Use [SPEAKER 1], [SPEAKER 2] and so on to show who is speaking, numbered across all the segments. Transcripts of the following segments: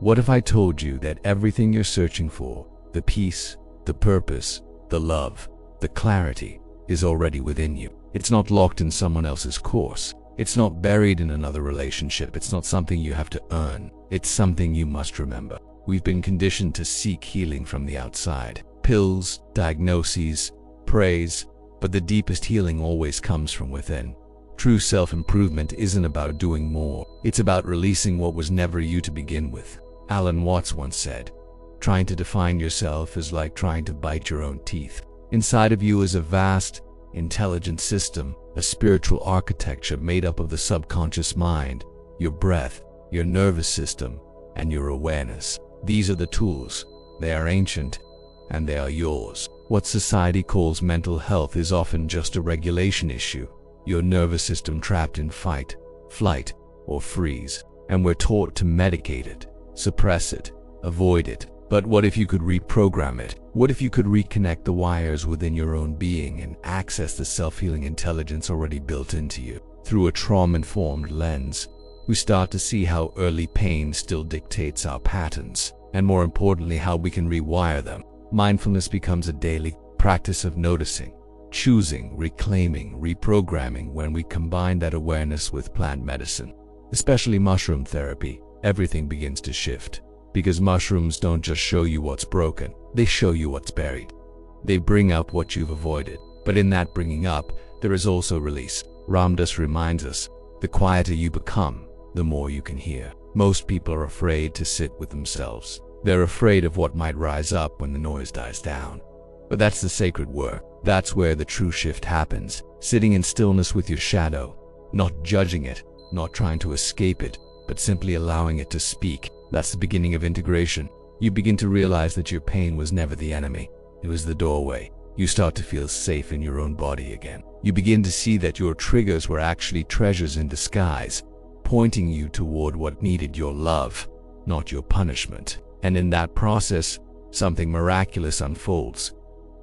[SPEAKER 1] What if I told you that everything you're searching for, the peace, the purpose, the love, the clarity, is already within you? It's not locked in someone else's course. It's not buried in another relationship. It's not something you have to earn. It's something you must remember. We've been conditioned to seek healing from the outside. Pills, diagnoses, praise, but the deepest healing always comes from within. True self-improvement isn't about doing more. It's about releasing what was never you to begin with. Alan Watts once said, "Trying to define yourself is like trying to bite your own teeth." Inside of you is a vast, intelligent system, a spiritual architecture made up of the subconscious mind, your breath, your nervous system, and your awareness. These are the tools. They are ancient, and they are yours. What society calls mental health is often just a regulation issue. Your nervous system trapped in fight, flight, or freeze. And we're taught to medicate it, suppress it, avoid it. But what if you could reprogram it? What if you could reconnect the wires within your own being and access the self-healing intelligence already built into you? Through a trauma-informed lens, we start to see how early pain still dictates our patterns, and more importantly, how we can rewire them. Mindfulness becomes a daily practice of noticing, choosing, reclaiming, reprogramming. When we combine that awareness with plant medicine, especially mushroom therapy, everything begins to shift. Because mushrooms don't just show you what's broken, they show you what's buried. They bring up what you've avoided, but in that bringing up, there is also release. Ram Dass reminds us, the quieter you become, the more you can hear. Most people are afraid to sit with themselves. They're afraid of what might rise up when the noise dies down. But that's the sacred work. That's where the true shift happens. Sitting in stillness with your shadow, not judging it, not trying to escape it, but simply allowing it to speak. That's the beginning of integration. You begin to realize that your pain was never the enemy. It was the doorway. You start to feel safe in your own body again. You begin to see that your triggers were actually treasures in disguise, pointing you toward what needed your love, not your punishment. And in that process, something miraculous unfolds.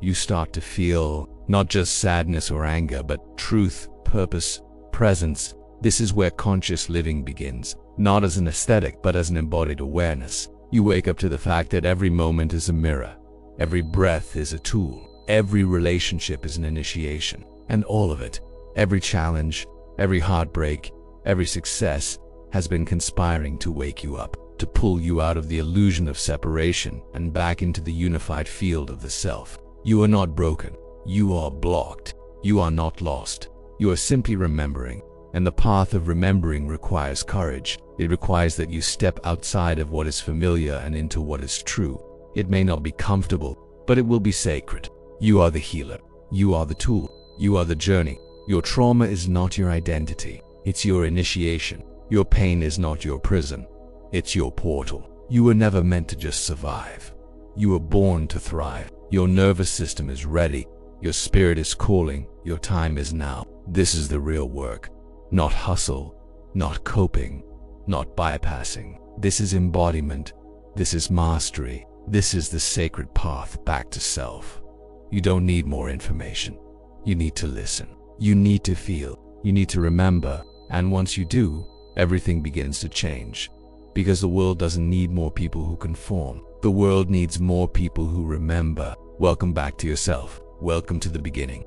[SPEAKER 1] You start to feel not just sadness or anger, but truth, purpose, presence. This is where conscious living begins, not as an aesthetic, but as an embodied awareness. You wake up to the fact that every moment is a mirror, every breath is a tool, every relationship is an initiation, and all of it, every challenge, every heartbreak, every success, has been conspiring to wake you up, to pull you out of the illusion of separation and back into the unified field of the self. You are not broken. You are blocked. You are not lost. You are simply remembering. And the path of remembering requires courage. It requires that you step outside of what is familiar and into what is true. It may not be comfortable, but it will be sacred. You are the healer. You are the tool. You are the journey. Your trauma is not your identity. It's your initiation. Your pain is not your prison. It's your portal. You were never meant to just survive. You were born to thrive. Your nervous system is ready. Your spirit is calling. Your time is now. This is the real work. Not hustle, not coping, not bypassing. This is embodiment. This is mastery. This is the sacred path back to self. You don't need more information. You need to listen. You need to feel. You need to remember. And once you do, everything begins to change. Because the world doesn't need more people who conform. The world needs more people who remember. Welcome back to yourself. Welcome to the beginning.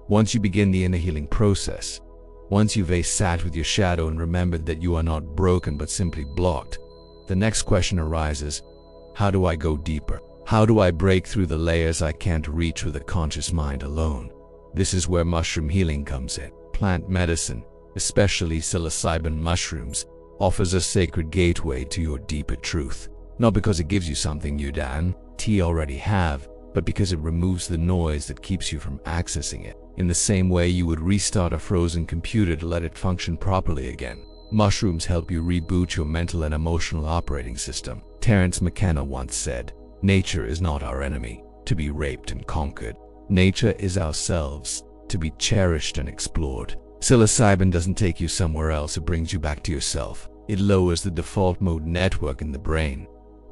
[SPEAKER 1] Once you begin the inner healing process, once you've sat with your shadow and remembered that you are not broken but simply blocked, the next question arises, how do I go deeper? How do I break through the layers I can't reach with a conscious mind alone? This is where mushroom healing comes in. Plant medicine, especially psilocybin mushrooms, offers a sacred gateway to your deeper truth. Not because it gives you something you already have, but because it removes the noise that keeps you from accessing it. In the same way you would restart a frozen computer to let it function properly again. Mushrooms help you reboot your mental and emotional operating system. Terence McKenna once said, "Nature is not our enemy, to be raped and conquered. Nature is ourselves, to be cherished and explored." Psilocybin doesn't take you somewhere else, it brings you back to yourself. It lowers the default mode network in the brain,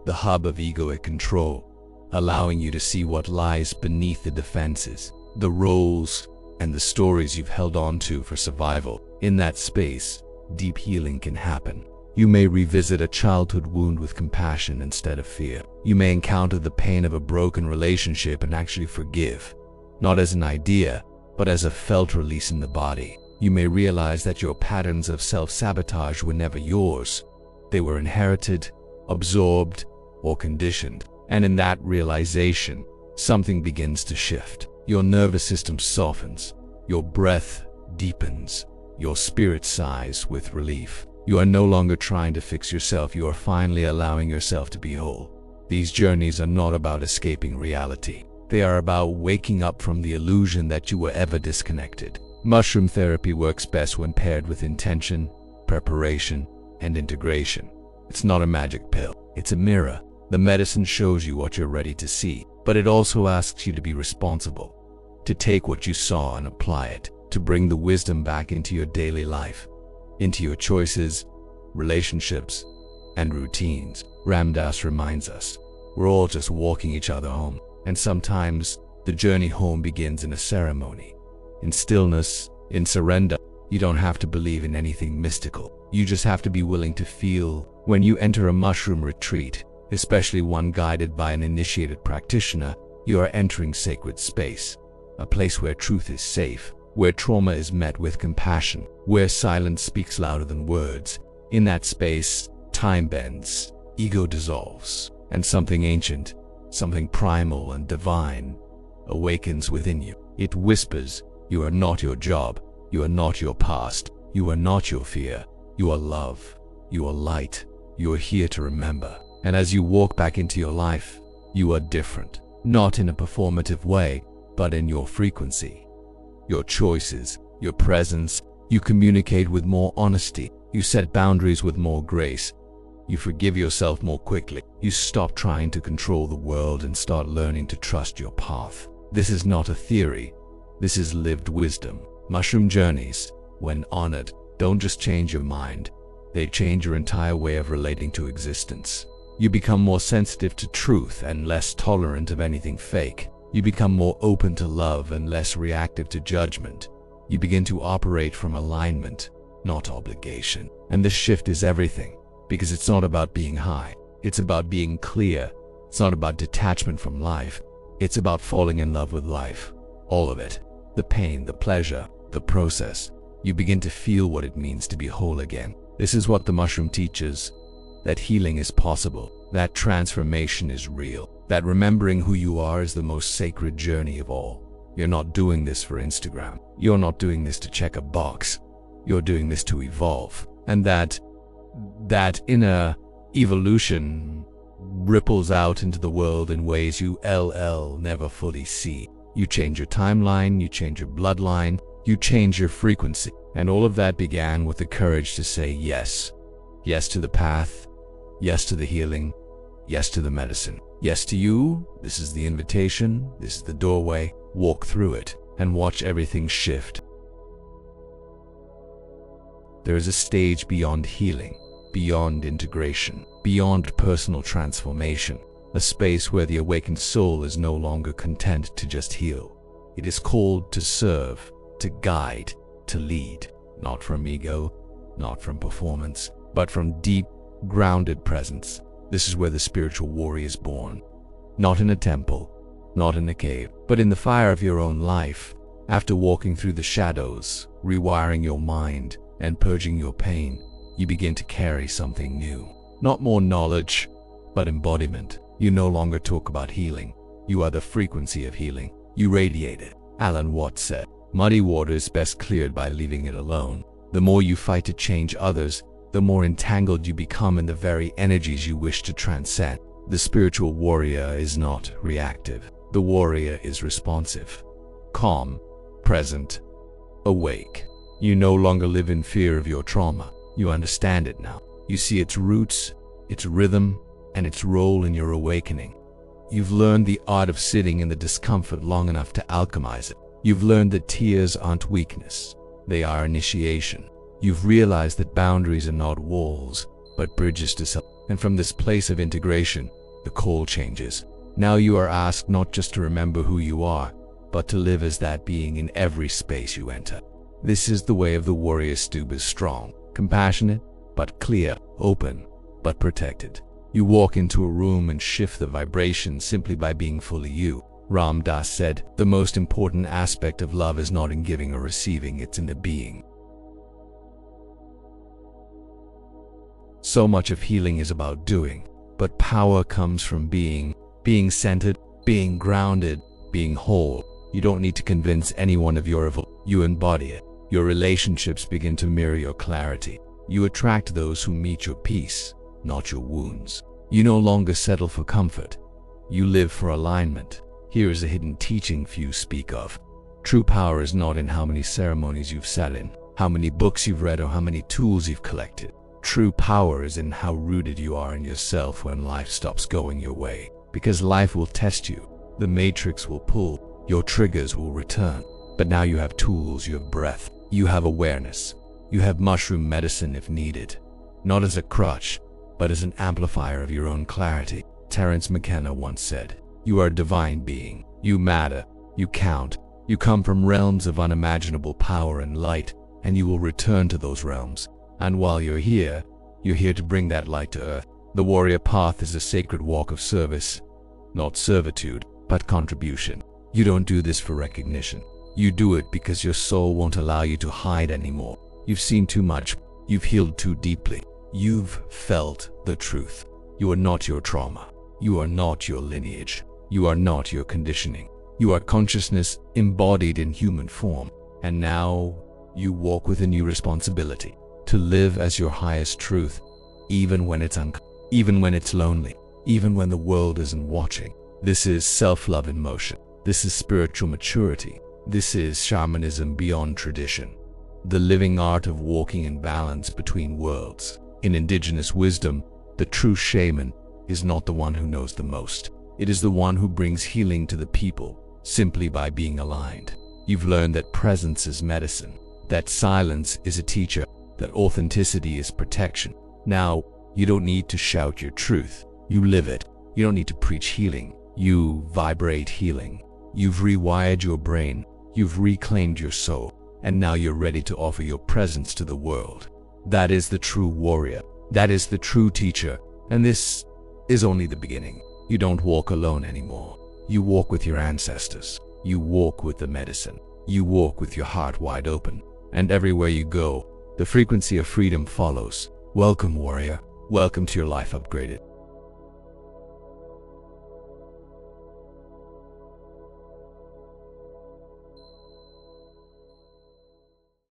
[SPEAKER 1] the hub of egoic control, allowing you to see what lies beneath the defenses, the roles, and the stories you've held on to for survival. In that space, deep healing can happen. You may revisit a childhood wound with compassion instead of fear. You may encounter the pain of a broken relationship and actually forgive, not as an idea, but as a felt release in the body. You may realize that your patterns of self-sabotage were never yours. They were inherited, absorbed, or conditioned. And in that realization, something begins to shift. Your nervous system softens, your breath deepens, your spirit sighs with relief. You are no longer trying to fix yourself, you are finally allowing yourself to be whole. These journeys are not about escaping reality. They are about waking up from the illusion that you were ever disconnected. Mushroom therapy works best when paired with intention, preparation, and integration. It's not a magic pill, it's a mirror. The medicine shows you what you're ready to see, but it also asks you to be responsible, to take what you saw and apply it, to bring the wisdom back into your daily life, into your choices, relationships, and routines. Ram Dass reminds us, we're all just walking each other home, and sometimes the journey home begins in a ceremony, in stillness, in surrender. You don't have to believe in anything mystical. You just have to be willing to feel. When you enter a mushroom retreat, especially one guided by an initiated practitioner, you are entering sacred space, a place where truth is safe, where trauma is met with compassion, where silence speaks louder than words. In that space, time bends, ego dissolves, and something ancient, something primal and divine, awakens within you. It whispers, you are not your job, you are not your past, you are not your fear, you are love, you are light, you are here to remember. And as you walk back into your life, you are different, not in a performative way, but in your frequency, your choices, your presence. You communicate with more honesty, you set boundaries with more grace, you forgive yourself more quickly. You stop trying to control the world and start learning to trust your path. This is not a theory, this is lived wisdom. Mushroom journeys, when honored, don't just change your mind, they change your entire way of relating to existence. You become more sensitive to truth and less tolerant of anything fake. You become more open to love and less reactive to judgment. You begin to operate from alignment, not obligation. And this shift is everything, because it's not about being high. It's about being clear. It's not about detachment from life. It's about falling in love with life. All of it. The pain, the pleasure, the process. You begin to feel what it means to be whole again. This is what the mushroom teaches, that healing is possible, that transformation is real, that remembering who you are is the most sacred journey of all. You're not doing this for Instagram. You're not doing this to check a box. You're doing this to evolve. And that inner evolution ripples out into the world in ways you never fully see. You change your timeline, you change your bloodline, you change your frequency. And all of that began with the courage to say yes. Yes to the path, yes to the healing, yes to the medicine. Yes to you. This is the invitation, this is the doorway. Walk through it and watch everything shift. There is a stage beyond healing, beyond integration, beyond personal transformation, a space where the awakened soul is no longer content to just heal. It is called to serve, to guide, to lead, not from ego, not from performance, but from deep, grounded presence. This is where the spiritual warrior is born. Not in a temple, not in a cave, but in the fire of your own life. After walking through the shadows, rewiring your mind, and purging your pain, you begin to carry something new. Not more knowledge, but embodiment. You no longer talk about healing. You are the frequency of healing. You radiate it. Alan Watts said, "Muddy water is best cleared by leaving it alone." The more you fight to change others, the more entangled you become in the very energies you wish to transcend. The spiritual warrior is not reactive. The warrior is responsive, calm, present, awake. You no longer live in fear of your trauma. You understand it now. You see its roots, its rhythm, and its role in your awakening. You've learned the art of sitting in the discomfort long enough to alchemize it. You've learned that tears aren't weakness. They are initiation. You've realized that boundaries are not walls, but bridges to self. And from this place of integration, the call changes. Now you are asked not just to remember who you are, but to live as that being in every space you enter. This is the way of the warrior. Stube is strong, compassionate, but clear, open, but protected. You walk into a room and shift the vibration simply by being fully you. Ram Dass said, the most important aspect of love is not in giving or receiving, it's in the being. So much of healing is about doing, but power comes from being centered, being grounded, being whole. You don't need to convince anyone of your evil. You embody it. Your relationships begin to mirror your clarity. You attract those who meet your peace, not your wounds. You no longer settle for comfort. You live for alignment. Here is a hidden teaching few speak of. True power is not in how many ceremonies you've sat in, how many books you've read, or how many tools you've collected. True power is in how rooted you are in yourself when life stops going your way. Because life will test you. The matrix will pull. Your triggers will return. But now you have tools, you have breath, you have awareness. You have mushroom medicine if needed. Not as a crutch, but as an amplifier of your own clarity. Terence McKenna once said, you are a divine being. You matter. You count. You come from realms of unimaginable power and light, and you will return to those realms. And while you're here to bring that light to earth. The warrior path is a sacred walk of service, not servitude, but contribution. You don't do this for recognition. You do it because your soul won't allow you to hide anymore. You've seen too much. You've healed too deeply. You've felt the truth. You are not your trauma. You are not your lineage. You are not your conditioning. You are consciousness embodied in human form. And now you walk with a new responsibility. To live as your highest truth, even when it's lonely, even when the world isn't watching. This is self-love in motion. This is spiritual maturity. This is shamanism beyond tradition. The living art of walking in balance between worlds. In indigenous wisdom, the true shaman is not the one who knows the most. It is the one who brings healing to the people simply by being aligned. You've learned that presence is medicine, that silence is a teacher, that authenticity is protection. Now, you don't need to shout your truth. You live it. You don't need to preach healing. You vibrate healing. You've rewired your brain. You've reclaimed your soul. And now you're ready to offer your presence to the world. That is the true warrior. That is the true teacher. And this is only the beginning. You don't walk alone anymore. You walk with your ancestors. You walk with the medicine. You walk with your heart wide open. And everywhere you go, the frequency of freedom follows. Welcome, warrior. Welcome to your life upgraded.